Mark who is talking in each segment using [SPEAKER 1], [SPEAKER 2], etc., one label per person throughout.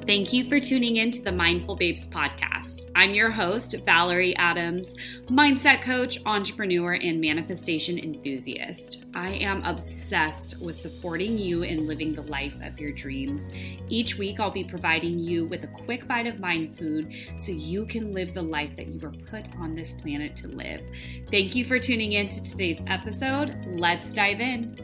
[SPEAKER 1] Thank you for tuning in to the Mindful Babes podcast. I'm your host, Valerie Adams, mindset coach, entrepreneur, and manifestation enthusiast. I am obsessed with supporting you in living the life of your dreams. Each week, I'll be providing you with a quick bite of mind food so you can live the life that you were put on this planet to live. Thank you for tuning in to today's episode. Let's dive in.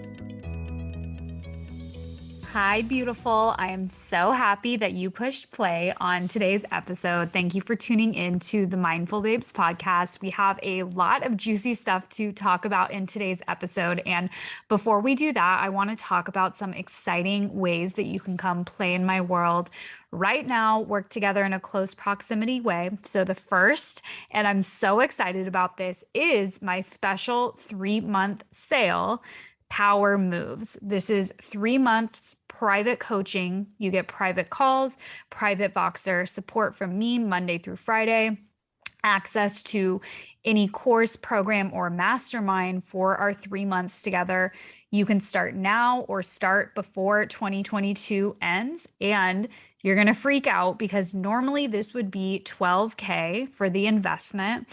[SPEAKER 1] Hi, beautiful. I am so happy that you pushed play on today's episode. Thank you for tuning in to the Mindful Babes podcast. We have a lot of juicy stuff to talk about in today's episode. And before we do that, I want to talk about some exciting ways that you can come play in my world right now, work together in a close proximity way. So the first, and I'm so excited about this, is my special 3-month sale, Power Moves. This is 3 months private coaching. You get private calls, private Voxer support from me Monday through Friday, access to any course, program, or mastermind for our 3 months together. You can start now or start before 2022 ends. And you're going to freak out because normally this would be $12K for the investment.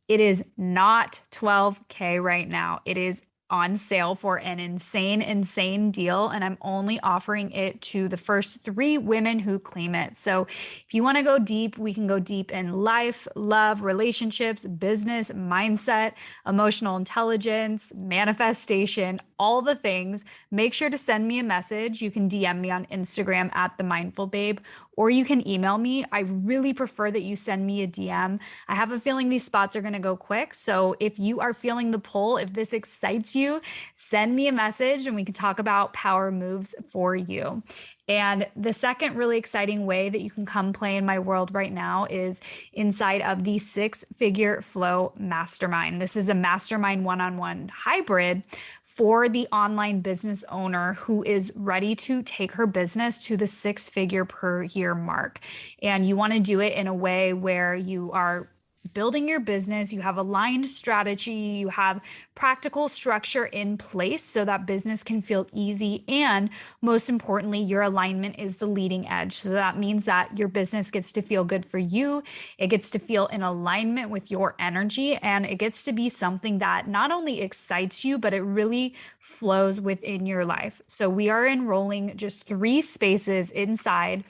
[SPEAKER 1] It is not $12K right now. It is on sale for an insane deal. And I'm only offering it to the first 3 women who claim it. So if you want to go deep, we can go deep in life, love, relationships, business, mindset, emotional intelligence, manifestation, all the things. Make sure to send me a message. You can DM me on Instagram at The Mindful Babe, or you can email me. I really prefer that you send me a DM. I have a feeling these spots are going to go quick. So if you are feeling the pull, if this excites you, send me a message and we can talk about Power Moves for you. And the second really exciting way that you can come play in my world right now is inside of the 6-Figure Flow Mastermind. This is a mastermind one-on-one hybrid for the online business owner who is ready to take her business to the 6-figure per year mark. And you want to do it in a way where you are building your business, you have aligned strategy, you have practical structure in place so that business can feel easy. And most importantly, your alignment is the leading edge. So that means that your business gets to feel good for you. It gets to feel in alignment with your energy. And it gets to be something that not only excites you, but it really flows within your life. So we are enrolling just 3 spaces inside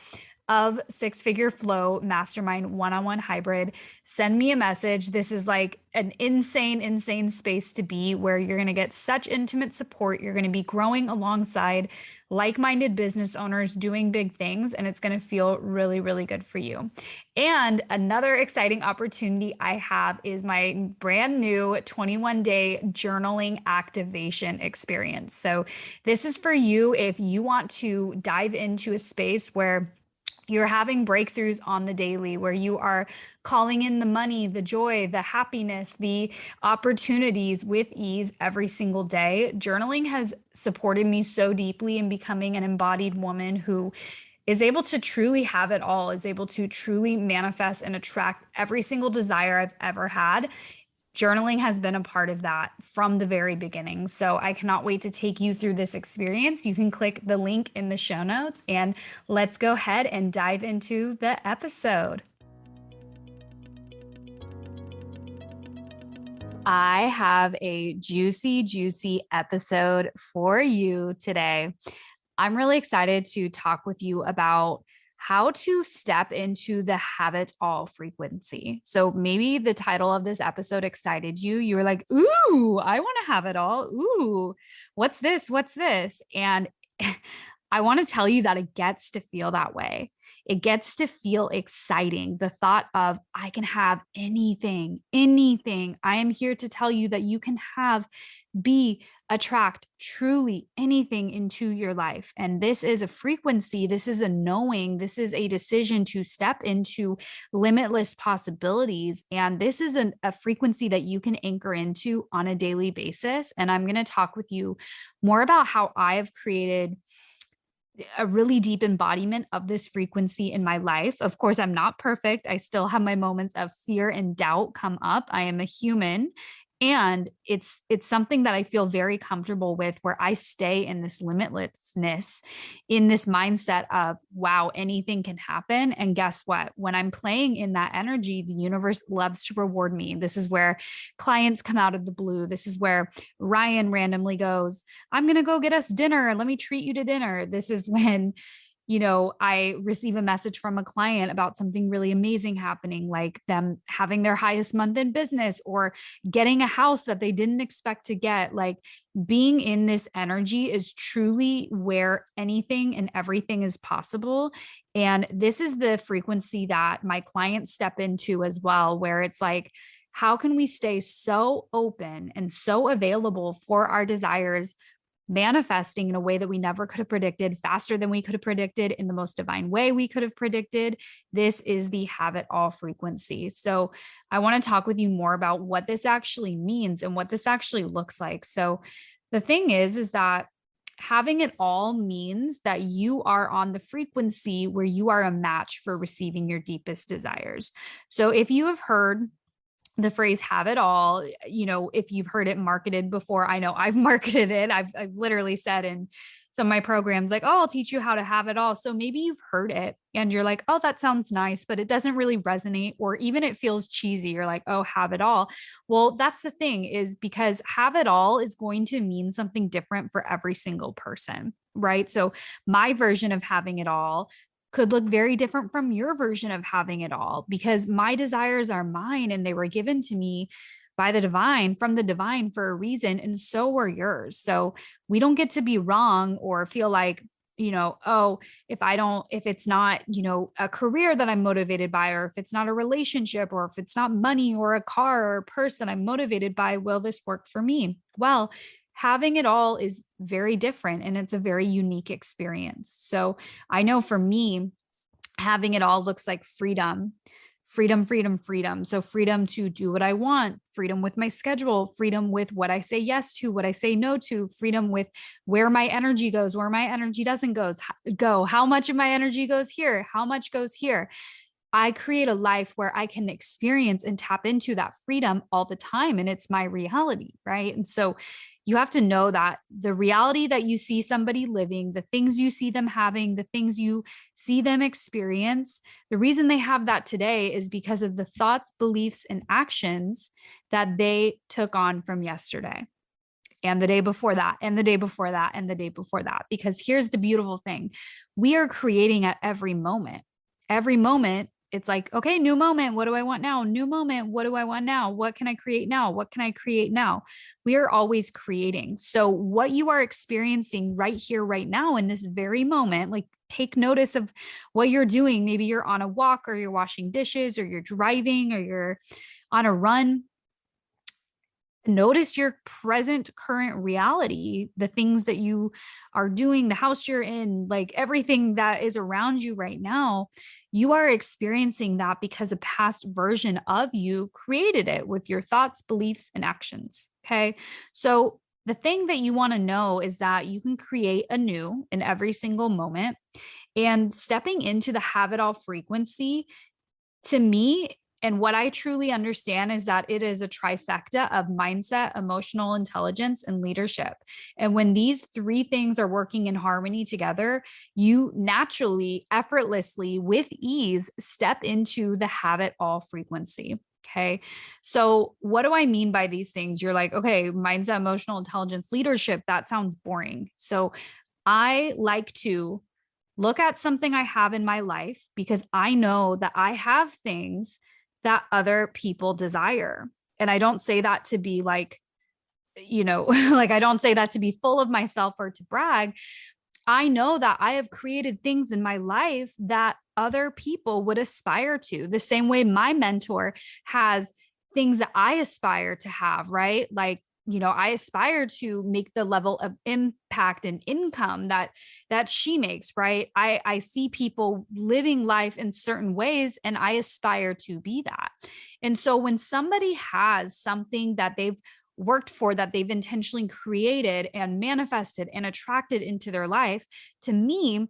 [SPEAKER 1] of 6-Figure Flow Mastermind one-on-one hybrid. Send me a message. This is like an insane space to be, where you're going to get such intimate support. You're going to be growing alongside like-minded business owners doing big things, and it's going to feel really good for you. And another exciting opportunity I have is my brand new 21-day journaling activation experience. So this is for you if you want to dive into a space where you're having breakthroughs on the daily, where you are calling in the money, the joy, the happiness, the opportunities with ease every single day. Journaling has supported me so deeply in becoming an embodied woman who is able to truly have it all, is able to truly manifest and attract every single desire I've ever had. Journaling has been a part of that from the very beginning. So I cannot wait to take you through this experience. You can click the link in the show notes, and let's go ahead and dive into the episode. I have a juicy episode for you today. I'm really excited to talk with you about how to step into the have it all frequency. So maybe the title of this episode excited you. You were like, ooh, I want to have it all. Ooh, what's this? What's this? And I want to tell you that it gets to feel that way. It gets to feel exciting. The thought of I can have anything. I am here to tell you that you can have, be, attract truly anything into your life. And this is a frequency. This is a knowing. This is a decision to step into limitless possibilities. And this is a frequency that you can anchor into on a daily basis. And I'm going to talk with you more about how I've created a really deep embodiment of this frequency in my life. Of course, I'm not perfect. I still have my moments of fear and doubt come up. I am a human. And it's something that I feel very comfortable with, where I stay in this limitlessness, in this mindset of, wow, anything can happen. And guess what? When I'm playing in that energy, the universe loves to reward me. This is where clients come out of the blue. This is where Ryan randomly goes, I'm going to go get us dinner. Let me treat you to dinner. This is when I receive a message from a client about something really amazing happening, like them having their highest month in business or getting a house that they didn't expect to get. Like, being in this energy is truly where anything and everything is possible. And this is the frequency that my clients step into as well, where it's like, how can we stay so open and so available for our desires, manifesting in a way that we never could have predicted, faster than we could have predicted, in the most divine way we could have predicted? This is the have it all frequency. So I want to talk with you more about what this actually means and what this actually looks like. So the thing is that having it all means that you are on the frequency where you are a match for receiving your deepest desires. So if you have heard the phrase have it all, if you've heard it marketed before, I know I've marketed it. I've literally said in some of my programs, like, oh, I'll teach you how to have it all. So maybe you've heard it and you're like, oh, that sounds nice, but it doesn't really resonate, or even it feels cheesy. You're like, oh, have it all. Well, that's the thing, is because have it all is going to mean something different for every single person, right? So my version of having it all could look very different from your version of having it all, because my desires are mine and they were given to me by the divine, from the divine, for a reason. And so were yours. So we don't get to be wrong or feel like, oh, if it's not, a career that I'm motivated by, or if it's not a relationship, or if it's not money or a car or a person I'm motivated by, will this work for me? Well, having it all is very different, and it's a very unique experience. So I know for me, having it all looks like freedom, freedom, freedom, freedom. So freedom to do what I want, freedom with my schedule, freedom with what I say yes to, what I say no to, freedom with where my energy goes, where my energy doesn't go, how much of my energy goes here, how much goes here. I create a life where I can experience and tap into that freedom all the time. And it's my reality, right? And so you have to know that the reality that you see somebody living, the things you see them having, the things you see them experience, the reason they have that today is because of the thoughts, beliefs, and actions that they took on from yesterday, and the day before that, and the day before that, and the day before that. Because here's the beautiful thing: we are creating at every moment. Every moment, it's like, okay, new moment. What do I want now? New moment. What do I want now? What can I create now? What can I create now? We are always creating. So what you are experiencing right here, right now, in this very moment, like, take notice of what you're doing. Maybe you're on a walk, or you're washing dishes, or you're driving, or you're on a run. Notice your present current reality, the things that you are doing, the house you're in, like everything that is around you right now. You are experiencing that because a past version of you created it with your thoughts, beliefs, and actions. Okay. So the thing that you want to know is that you can create anew in every single moment. And stepping into the have it all frequency, to me, and what I truly understand, is that it is a trifecta of mindset, emotional intelligence, and leadership. And when these three things are working in harmony together, you naturally, effortlessly, with ease, step into the have it all frequency. Okay. So what do I mean by these things? You're like, okay, mindset, emotional intelligence, leadership, that sounds boring. So I like to look at something I have in my life, because I know that I have things that other people desire. And I don't say that to be like, like, I don't say that to be full of myself or to brag. I know that I have created things in my life that other people would aspire to, the same way my mentor has things that I aspire to have, right? Like, I aspire to make the level of impact and income that she makes, right? I see people living life in certain ways, and I aspire to be that. And so when somebody has something that they've worked for, that they've intentionally created and manifested and attracted into their life, to me,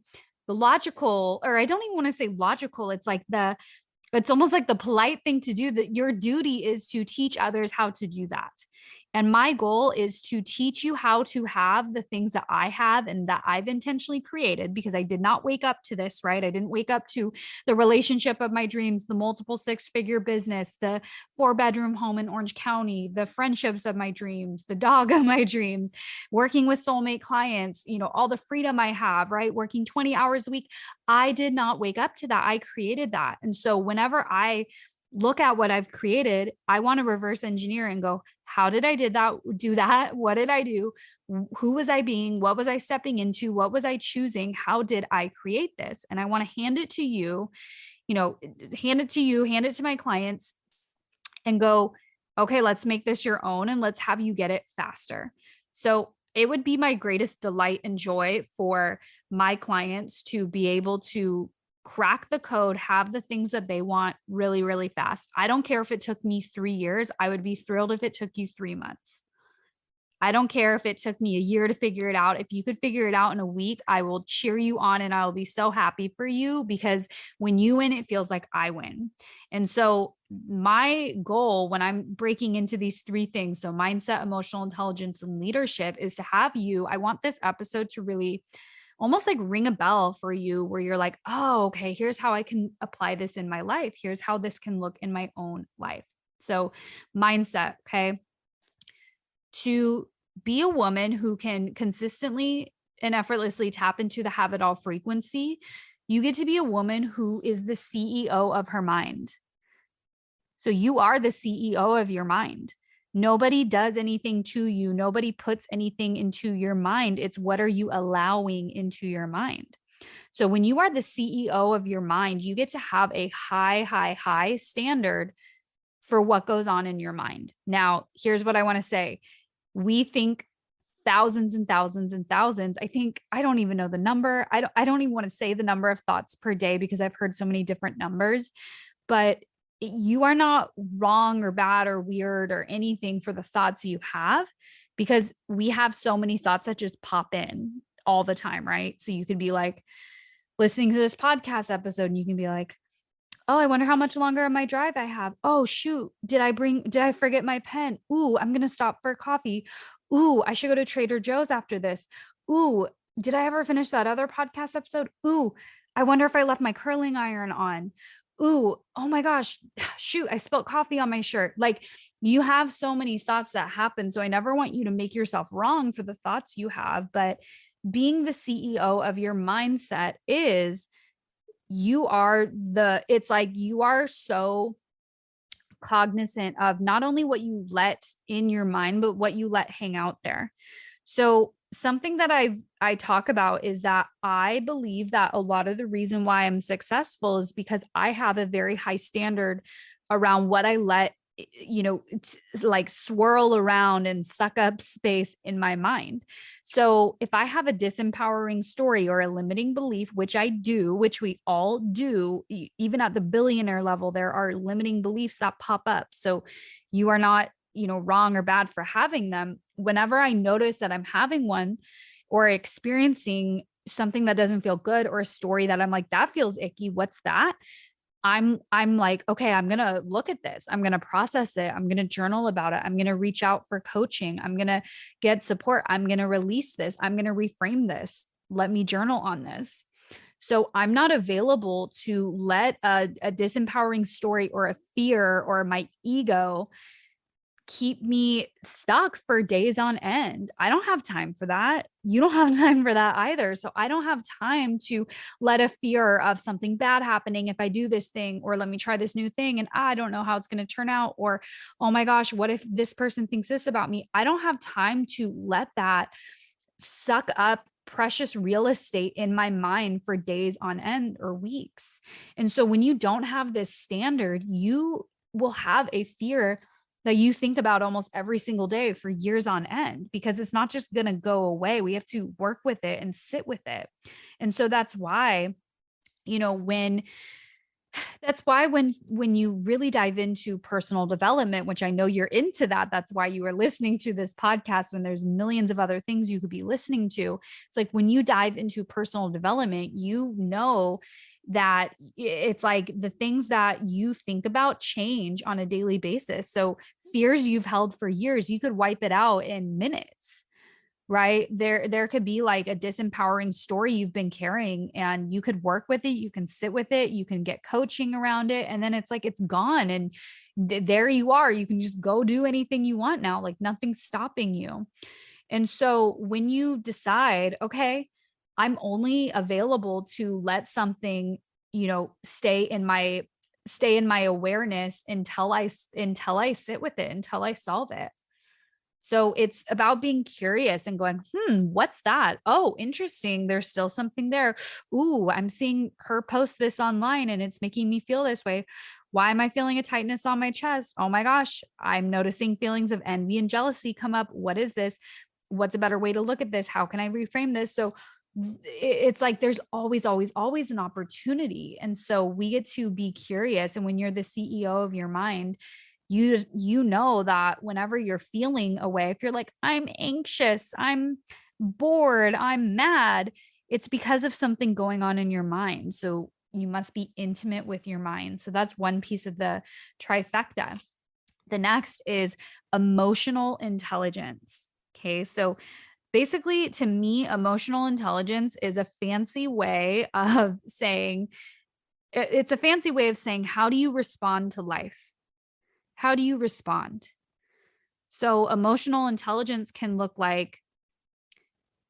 [SPEAKER 1] the logical, or I don't even want to say logical, it's like it's almost like the polite thing to do, that your duty is to teach others how to do that. And my goal is to teach you how to have the things that I have and that I've intentionally created, because I did not wake up to this, right? I didn't wake up to the relationship of my dreams, the multiple six-figure business, the 4-bedroom home in Orange County, the friendships of my dreams, the dog of my dreams, working with soulmate clients, all the freedom I have, right? Working 20 hours a week. I did not wake up to that. I created that. And so whenever I look at what I've created, I want to reverse engineer and go, how did I do that? What did I do? Who was I being? What was I stepping into? What was I choosing? How did I create this? And I want to hand it to you, hand it to my clients and go, okay, let's make this your own and let's have you get it faster. So it would be my greatest delight and joy for my clients to be able to crack the code, have the things that they want really, really fast. I don't care if it took me 3 years. I would be thrilled if it took you 3 months. I don't care if it took me a year to figure it out. If you could figure it out in a week, I will cheer you on and I'll be so happy for you, because when you win, it feels like I win. And so my goal when I'm breaking into these 3 things, so mindset, emotional intelligence, and leadership, is to have you, I want this episode to really almost like ring a bell for you, where you're like, oh, okay, here's how I can apply this in my life. Here's how this can look in my own life. So mindset, okay? To be a woman who can consistently and effortlessly tap into the have it all frequency, you get to be a woman who is the CEO of her mind. So you are the CEO of your mind. Nobody does anything to you. Nobody puts anything into your mind. It's what are you allowing into your mind? So when you are the CEO of your mind, you get to have a high standard for what goes on in your mind. Now, here's what I want to say. We think thousands and thousands and thousands. I don't even know the number. I don't even want to say the number of thoughts per day, because I've heard so many different numbers, but you are not wrong or bad or weird or anything for the thoughts you have, because we have so many thoughts that just pop in all the time, right? So you could be like listening to this podcast episode and you can be like, oh, I wonder how much longer of my drive I have. Oh, shoot. Did I forget my pen? Ooh, I'm going to stop for coffee. Ooh, I should go to Trader Joe's after this. Ooh, did I ever finish that other podcast episode? Ooh, I wonder if I left my curling iron on. Ooh, oh my gosh, shoot, I spilled coffee on my shirt. Like, you have so many thoughts that happen. So I never want you to make yourself wrong for the thoughts you have, but being the CEO of your mindset is it's like you are so cognizant of not only what you let in your mind, but what you let hang out there. So something that I talk about is that I believe that a lot of the reason why I'm successful is because I have a very high standard around what I let, like swirl around and suck up space in my mind. So if I have a disempowering story or a limiting belief, which I do, which we all do, even at the billionaire level, there are limiting beliefs that pop up. So you are not, wrong or bad for having them. Whenever I notice that I'm having one or experiencing something that doesn't feel good, or a story that I'm like, that feels icky, what's that? I'm like, okay, I'm going to look at this. I'm going to process it. I'm going to journal about it. I'm going to reach out for coaching. I'm going to get support. I'm going to release this. I'm going to reframe this. Let me journal on this. So I'm not available to let a disempowering story or a fear or my ego keep me stuck for days on end. I don't have time for that. You don't have time for that either. So I don't have time to let a fear of something bad happening if I do this thing, or let me try this new thing and I don't know how it's going to turn out, or oh my gosh, what if this person thinks this about me? I don't have time to let that suck up precious real estate in my mind for days on end or weeks. And so when you don't have this standard, you will have a fear that you think about almost every single day for years on end, because it's not just going to go away. We have to work with it and sit with it. And so that's why, when That's why when you really dive into personal development, which I know you're into that, that's why you are listening to this podcast when there's millions of other things you could be listening to. It's like when you dive into personal development, you know that it's like the things that you think about change on a daily basis. So fears you've held for years, you could wipe it out in minutes, right? There could be like a disempowering story you've been carrying, and you could work with it, you can sit with it, you can get coaching around it, and then it's like it's gone, and there you are, you can just go do anything you want now, like nothing's stopping you. And so when you decide, okay, I'm only available to let something, stay in my awareness until I sit with it, until I solve it. So it's about being curious and going, what's that? Oh, interesting. There's still something there. Ooh, I'm seeing her post this online and it's making me feel this way. Why am I feeling a tightness on my chest? Oh my gosh, I'm noticing feelings of envy and jealousy come up. What is this? What's a better way to look at this? How can I reframe this? So it's like there's always, always, always an opportunity. And so we get to be curious. And when you're the CEO of your mind, you know that whenever you're feeling a way, if you're like, I'm anxious, I'm bored, I'm mad, it's because of something going on in your mind. So you must be intimate with your mind. So that's one piece of the trifecta. The next is emotional intelligence. Okay. So basically, to me, emotional intelligence is a fancy way of saying, it's a fancy way of saying, how do you respond to life? How do you respond? So emotional intelligence can look like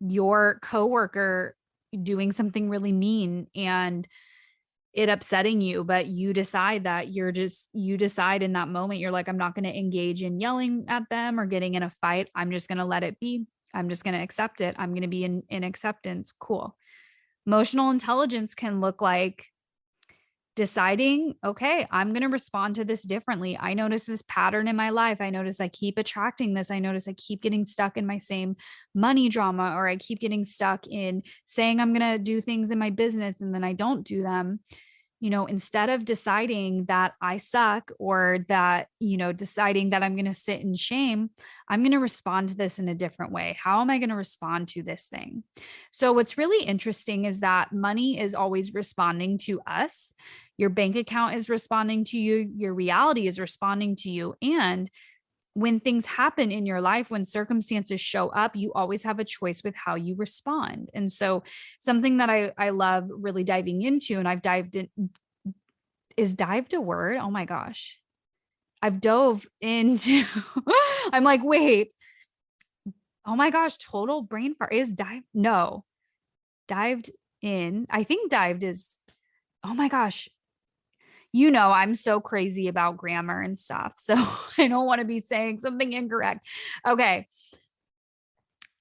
[SPEAKER 1] your coworker doing something really mean and it upsetting you, but you decide you decide in that moment, you're like, I'm not going to engage in yelling at them or getting in a fight. I'm just going to let it be. I'm just going to accept it. I'm going to be in acceptance. Cool. Emotional intelligence can look like deciding, okay, I'm going to respond to this differently. I notice this pattern in my life. I notice I keep attracting this. I notice I keep getting stuck in my same money drama, or I keep getting stuck in saying I'm going to do things in my business and then I don't do them. Instead of deciding that I suck, or that, deciding that I'm going to sit in shame, I'm going to respond to this in a different way. How am I going to respond to this thing? So what's really interesting is that money is always responding to us. Your bank account is responding to you. Your reality is responding to you. And when things happen in your life, when circumstances show up, you always have a choice with how you respond. And so something that I love really diving into, and I've dived in, is dived a word? Oh my gosh. I've dove into, I'm like, wait, oh my gosh, total brain fart is dive. No, dived in. I think dived is, oh my gosh, I'm so crazy about grammar and stuff. So I don't want to be saying something incorrect. Okay.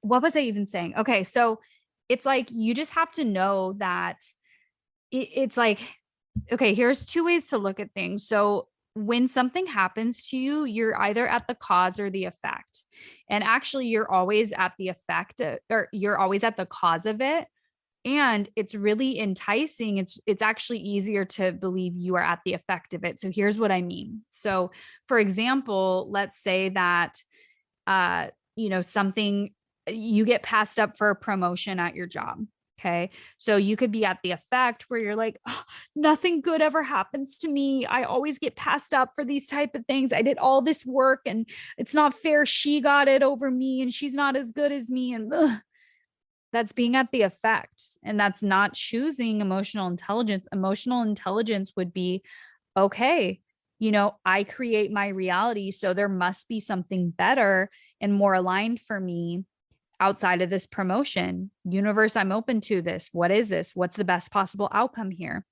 [SPEAKER 1] What was I even saying? Okay. So it's like, you just have to know that it's like, okay, here's two ways to look at things. So when something happens to you, you're either at the cause or the effect. And actually, you're always at the effect, or you're always at the cause of it. And it's really enticing. It's actually easier to believe you are at the effect of it. So here's what I mean. So for example, let's say that something, you get passed up for a promotion at your job. Okay. So you could be at the effect where you're like, oh, nothing good ever happens to me. I always get passed up for these type of things. I did all this work and it's not fair. She got it over me and she's not as good as me. And that's being at the effect. And that's not choosing emotional intelligence. Emotional intelligence would be, okay, I create my reality. So there must be something better and more aligned for me outside of this promotion. Universe, I'm open to this. What is this? What's the best possible outcome here?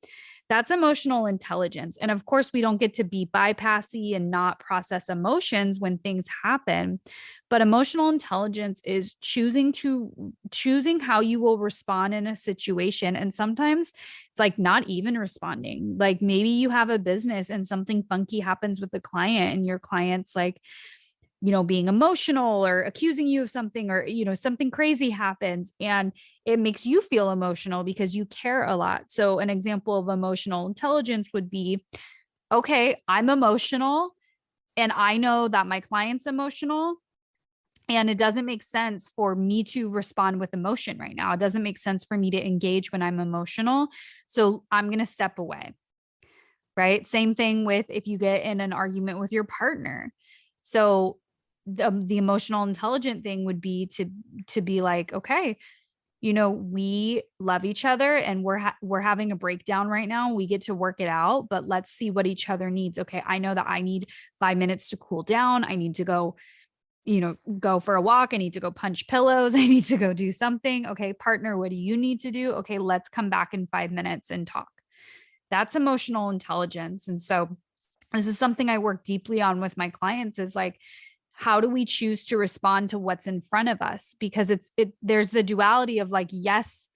[SPEAKER 1] That's emotional intelligence. And of course, we don't get to be bypassy and not process emotions when things happen. But emotional intelligence is choosing how you will respond in a situation. And sometimes it's like not even responding. Like maybe you have a business and something funky happens with the client, and your client's like, being emotional or accusing you of something, or, something crazy happens and it makes you feel emotional because you care a lot. So an example of emotional intelligence would be, okay, I'm emotional and I know that my client's emotional, and it doesn't make sense for me to respond with emotion right now. It doesn't make sense for me to engage when I'm emotional. So I'm going to step away. Right. Same thing with if you get in an argument with your partner. So the emotional intelligent thing would be to be like, okay, we love each other and we're having a breakdown right now. We get to work it out, but let's see what each other needs. Okay, I know that I need 5 minutes to cool down. I need to go for a walk. I need to go punch pillows. I need to go do something. Okay, partner, what do you need to do? Okay, let's come back in 5 minutes and talk. That's emotional intelligence. And so this is something I work deeply on with my clients, is like, how do we choose to respond to what's in front of us? Because there's the duality of like, yes,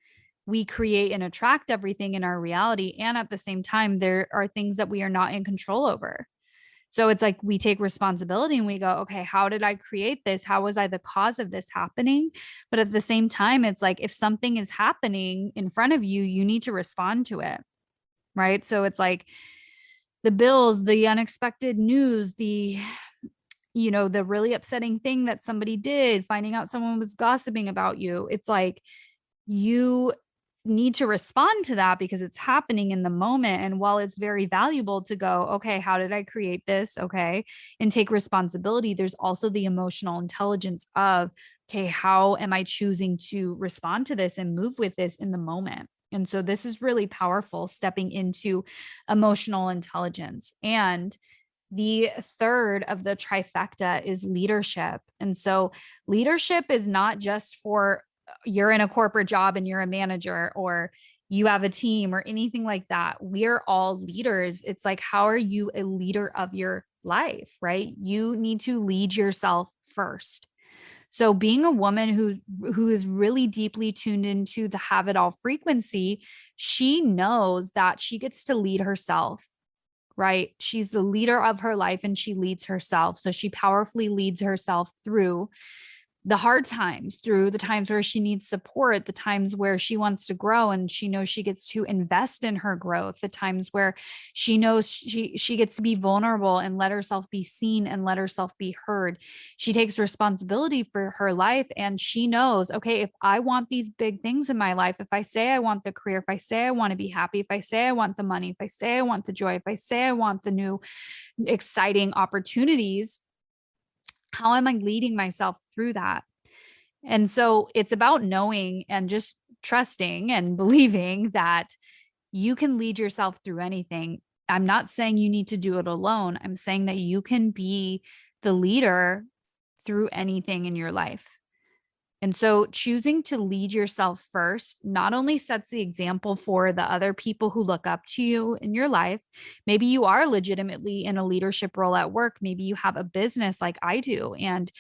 [SPEAKER 1] we create and attract everything in our reality. And at the same time, there are things that we are not in control over. So it's like we take responsibility and we go, okay, how did I create this? How was I the cause of this happening? But at the same time, it's like if something is happening in front of you, you need to respond to it. Right. So it's like the bills, the unexpected news, the really upsetting thing that somebody did, finding out someone was gossiping about you. It's like you need to respond to that because it's happening in the moment. And while it's very valuable to go, okay, how did I create this? Okay. And take responsibility, there's also the emotional intelligence of, okay, how am I choosing to respond to this and move with this in the moment? And so this is really powerful, stepping into emotional intelligence. And the third of the trifecta is leadership. And so leadership is not just for you're in a corporate job and you're a manager, or you have a team or anything like that. We're all leaders. It's like, how are you a leader of your life, right? You need to lead yourself first. So being a woman who is really deeply tuned into the have it all frequency, she knows that she gets to lead herself, right? She's the leader of her life and she leads herself. So she powerfully leads herself through the hard times, through the times where she needs support, the times where she wants to grow and she knows she gets to invest in her growth, the times where she knows she gets to be vulnerable and let herself be seen and let herself be heard. She takes responsibility for her life and she knows, okay, if I want these big things in my life, if I say I want the career, if I say I want to be happy, if I say I want the money, if I say I want the joy, if I say I want the new exciting opportunities, how am I leading myself through that? And so it's about knowing and just trusting and believing that you can lead yourself through anything. I'm not saying you need to do it alone. I'm saying that you can be the leader through anything in your life. And so choosing to lead yourself first not only sets the example for the other people who look up to you in your life. Maybe you are legitimately in a leadership role at work. Maybe you have a business like I do, and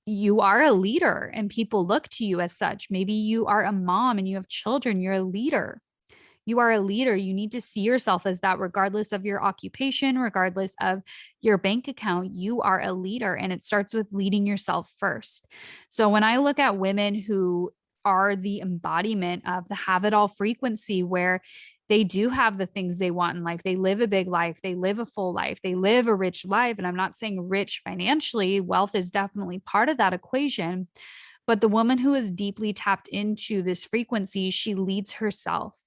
[SPEAKER 1] you are a leader and people look to you as such. Maybe you are a mom and you have children. You're a leader. You are a leader. You need to see yourself as that, regardless of your occupation, regardless of your bank account. You are a leader, and it starts with leading yourself first. So when I look at women who are the embodiment of the have it all frequency, where they do have the things they want in life, they live a big life, they live a full life, they live a rich life. And I'm not saying rich financially, wealth is definitely part of that equation. But the woman who is deeply tapped into this frequency, she leads herself.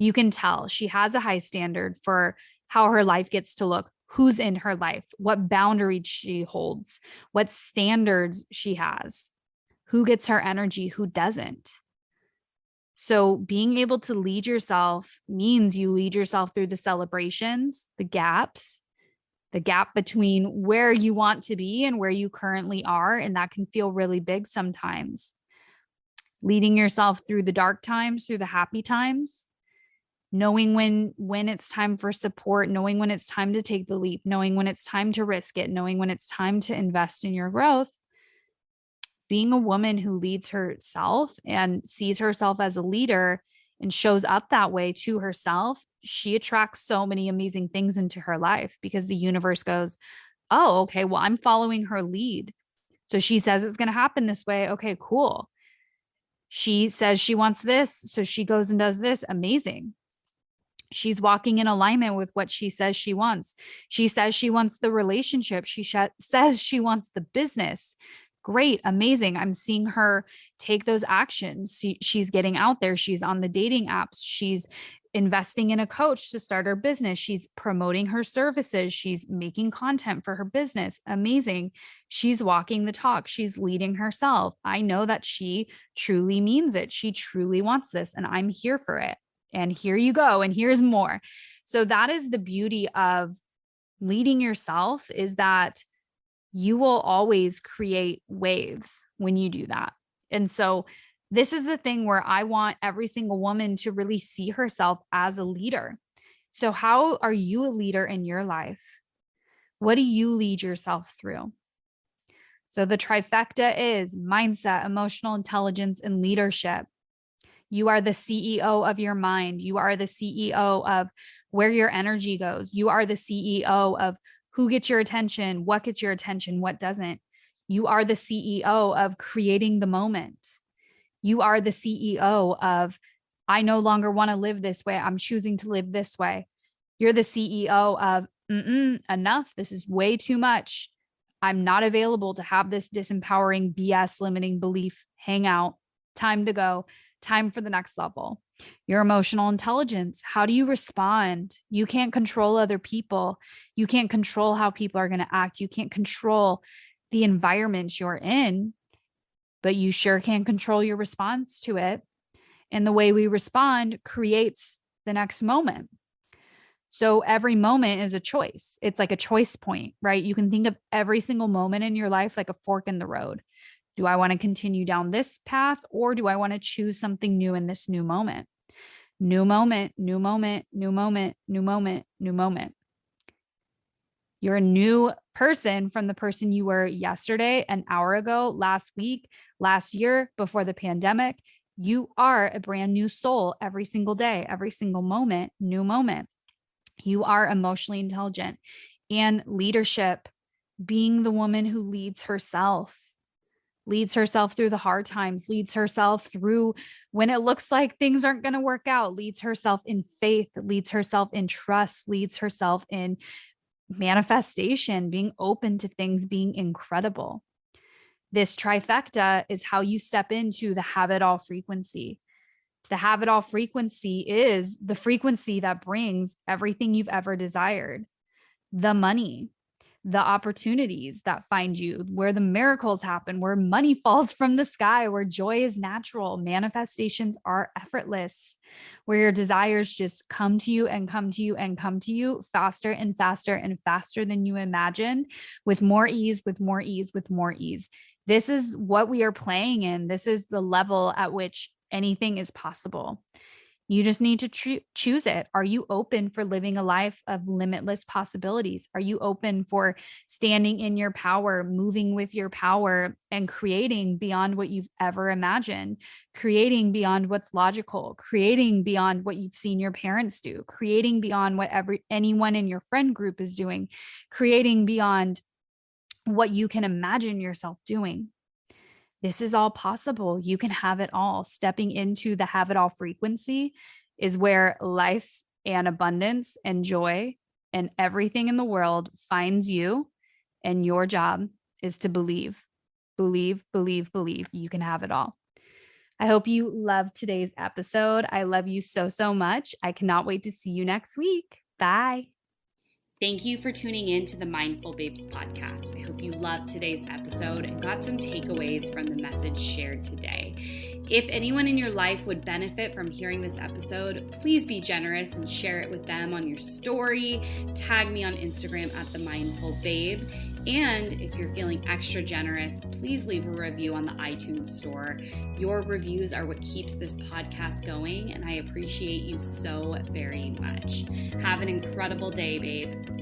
[SPEAKER 1] You can tell she has a high standard for how her life gets to look, who's in her life, what boundaries she holds, what standards she has, who gets her energy, who doesn't. So being able to lead yourself means you lead yourself through the celebrations, the gaps, the gap between where you want to be and where you currently are. And that can feel really big sometimes. Leading yourself through the dark times, through the happy times, knowing when it's time for support, knowing when it's time to take the leap, knowing when it's time to risk it, knowing when it's time to invest in your growth. Being a woman who leads herself and sees herself as a leader and shows up that way to herself, she attracts so many amazing things into her life because the universe goes, oh, okay, well, I'm following her lead. So she says it's going to happen this way. Okay, cool. She says she wants this. So she goes and does this. Amazing. She's walking in alignment with what she says she wants. She says she wants the relationship. She says she wants the business. Great, amazing. I'm seeing her take those actions. She's getting out there. She's on the dating apps. She's investing in a coach to start her business. She's promoting her services. She's making content for her business. Amazing. She's walking the talk. She's leading herself. I know that she truly means it. She truly wants this, and I'm here for it. And here you go. And here's more. So that is the beauty of leading yourself, is that you will always create waves when you do that. And so this is the thing where I want every single woman to really see herself as a leader. So how are you a leader in your life? What do you lead yourself through? So the trifecta is mindset, emotional intelligence, and leadership. You are the CEO of your mind. You are the CEO of where your energy goes. You are the CEO of who gets your attention, what gets your attention, what doesn't. You are the CEO of creating the moment. You are the CEO of, I no longer want to live this way. I'm choosing to live this way. You're the CEO of, enough. This is way too much. I'm not available to have this disempowering BS limiting belief hang out. Time to go. Time for the next level. Your emotional intelligence. How do you respond? You can't control other people. You can't control how people are going to act. You can't control the environment you're in, but you sure can control your response to it. And the way we respond creates the next moment. So every moment is a choice. It's like a choice point, right? You can think of every single moment in your life like a fork in the road. Do I want to continue down this path, or do I want to choose something new in this new moment? New moment, new moment, new moment, new moment, new moment. You're a new person from the person you were yesterday, an hour ago, last week, last year, before the pandemic. You are a brand new soul every single day, every single moment, new moment. You are emotionally intelligent. And leadership, being the woman who leads herself through the hard times, leads herself through when it looks like things aren't going to work out, leads herself in faith, leads herself in trust, leads herself in manifestation, being open to things, being incredible. This trifecta is how you step into the have it all frequency. The have it all frequency is the frequency that brings everything you've ever desired, the money, the opportunities that find you, where the miracles happen, where money falls from the sky, where joy is natural, manifestations are effortless, where your desires just come to you and come to you and come to you faster and faster and faster than you imagined, with more ease, with more ease, with more ease. This is what we are playing in. This is the level at which anything is possible. You just need to choose it. Are you open for living a life of limitless possibilities? Are you open for standing in your power, moving with your power, and creating beyond what you've ever imagined, creating beyond what's logical, creating beyond what you've seen your parents do, creating beyond what anyone in your friend group is doing, creating beyond what you can imagine yourself doing? This is all possible. You can have it all. Stepping into the have it all frequency is where life and abundance and joy and everything in the world finds you. And your job is to believe, believe, believe, believe. You can have it all. I hope you loved today's episode. I love you so, so much. I cannot wait to see you next week. Bye. Thank you for tuning in to the Mindful Babes podcast. I hope you loved today's episode and got some takeaways from the message shared today. If anyone in your life would benefit from hearing this episode, please be generous and share it with them on your story. Tag me on Instagram at The Mindful Babe. And if you're feeling extra generous, please leave a review on the iTunes store. Your reviews are what keeps this podcast going, and I appreciate you so very much. Have an incredible day, babe.